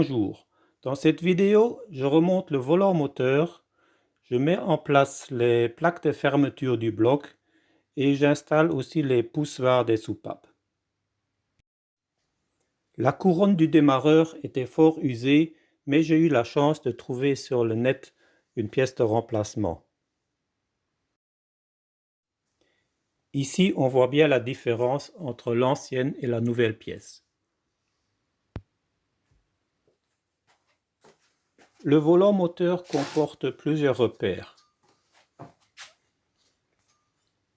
Bonjour, dans cette vidéo, je remonte le volant moteur, je mets en place les plaques de fermeture du bloc et j'installe aussi les poussoirs des soupapes. La couronne du démarreur était fort usée, mais j'ai eu la chance de trouver sur le net une pièce de remplacement. Ici, on voit bien la différence entre l'ancienne et la nouvelle pièce. Le volant moteur comporte plusieurs repères.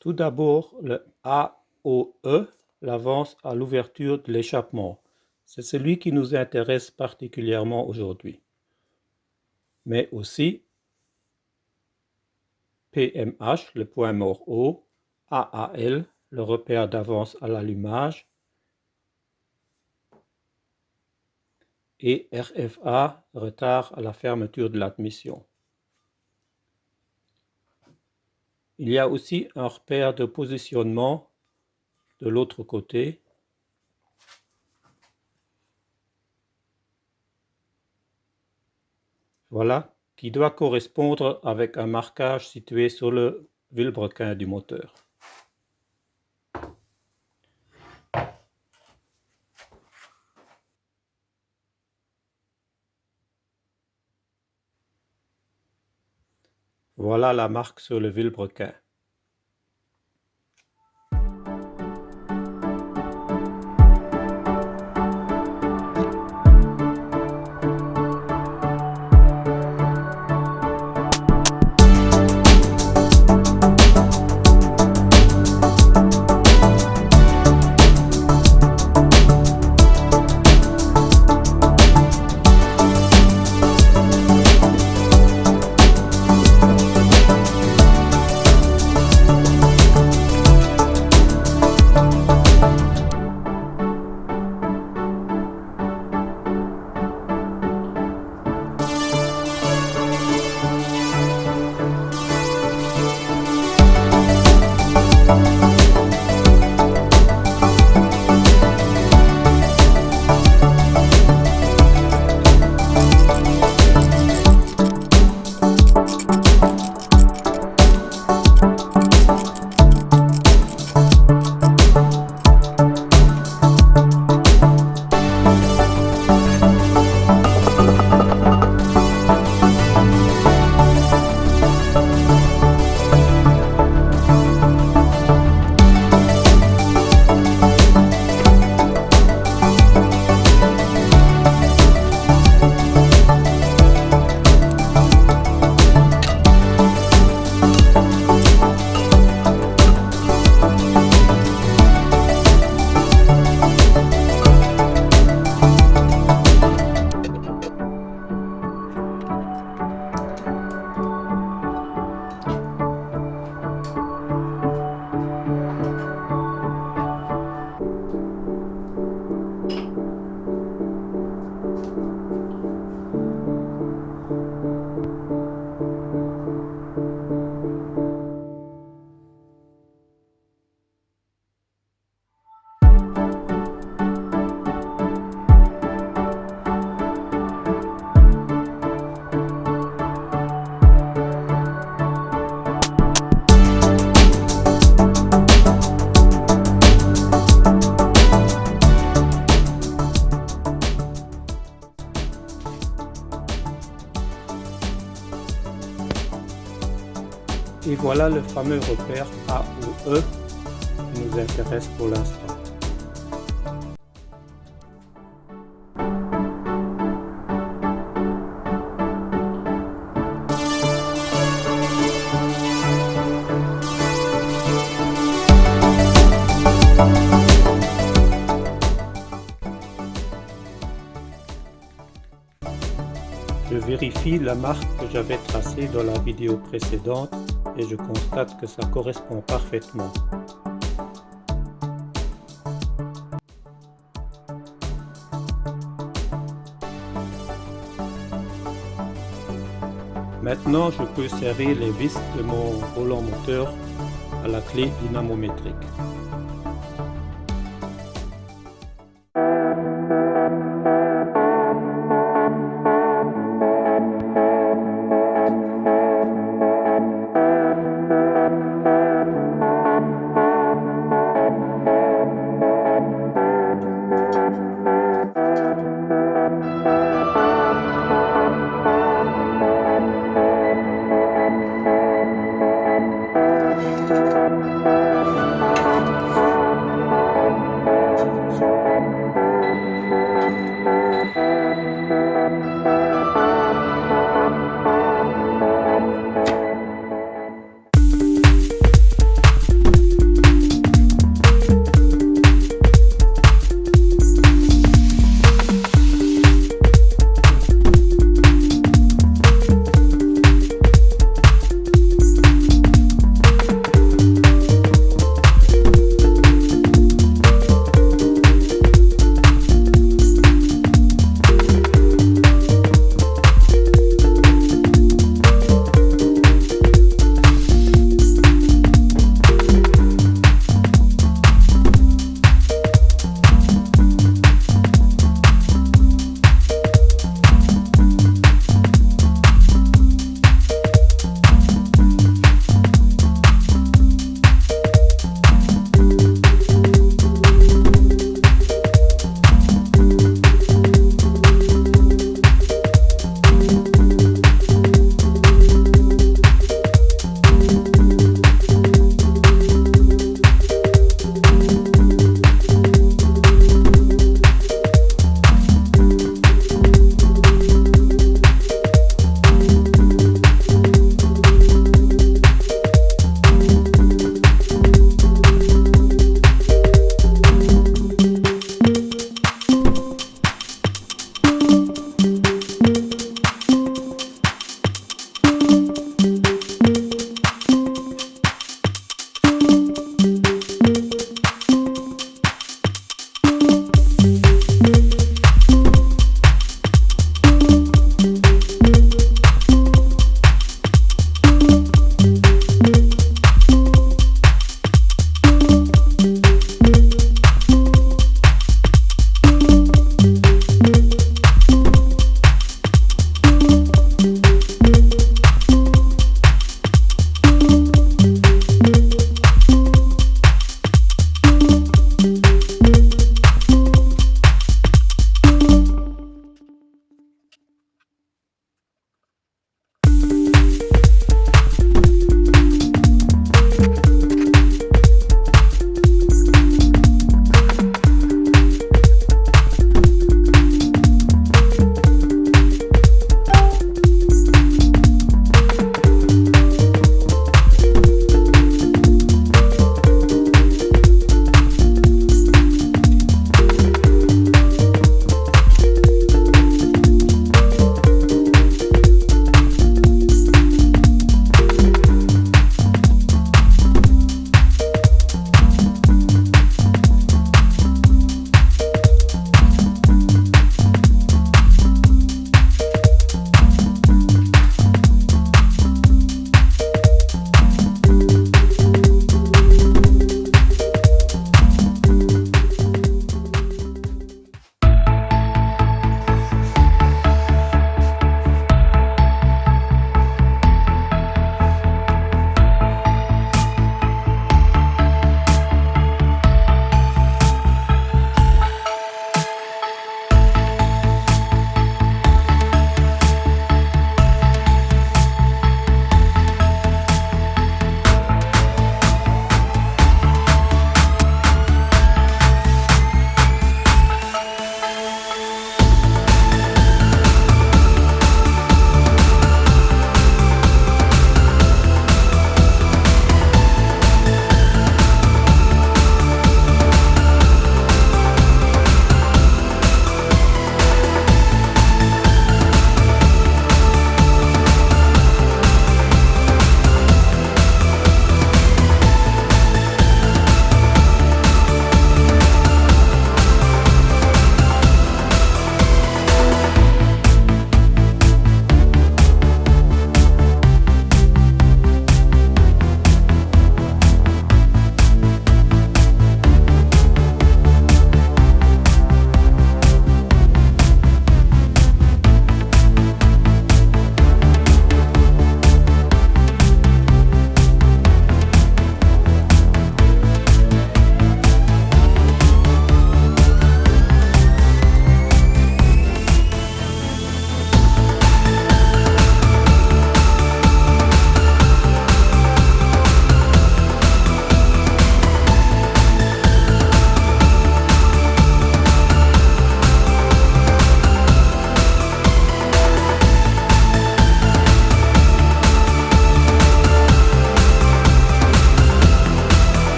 Tout d'abord, le AOE, l'avance à l'ouverture de l'échappement. C'est celui qui nous intéresse particulièrement aujourd'hui. Mais aussi PMH, le point mort haut, AAL, le repère d'avance à l'allumage, et RFA, retard à la fermeture de l'admission. Il y a aussi un repère de positionnement de l'autre côté. Voilà, qui doit correspondre avec un marquage situé sur le vilebrequin du moteur. Voilà la marque sur le vilebrequin. Et voilà le fameux repère AOE qui nous intéresse pour l'instant. Je vérifie la marque que j'avais tracée dans la vidéo précédente et je constate que ça correspond parfaitement. Maintenant, je peux serrer les vis de mon volant moteur à la clé dynamométrique.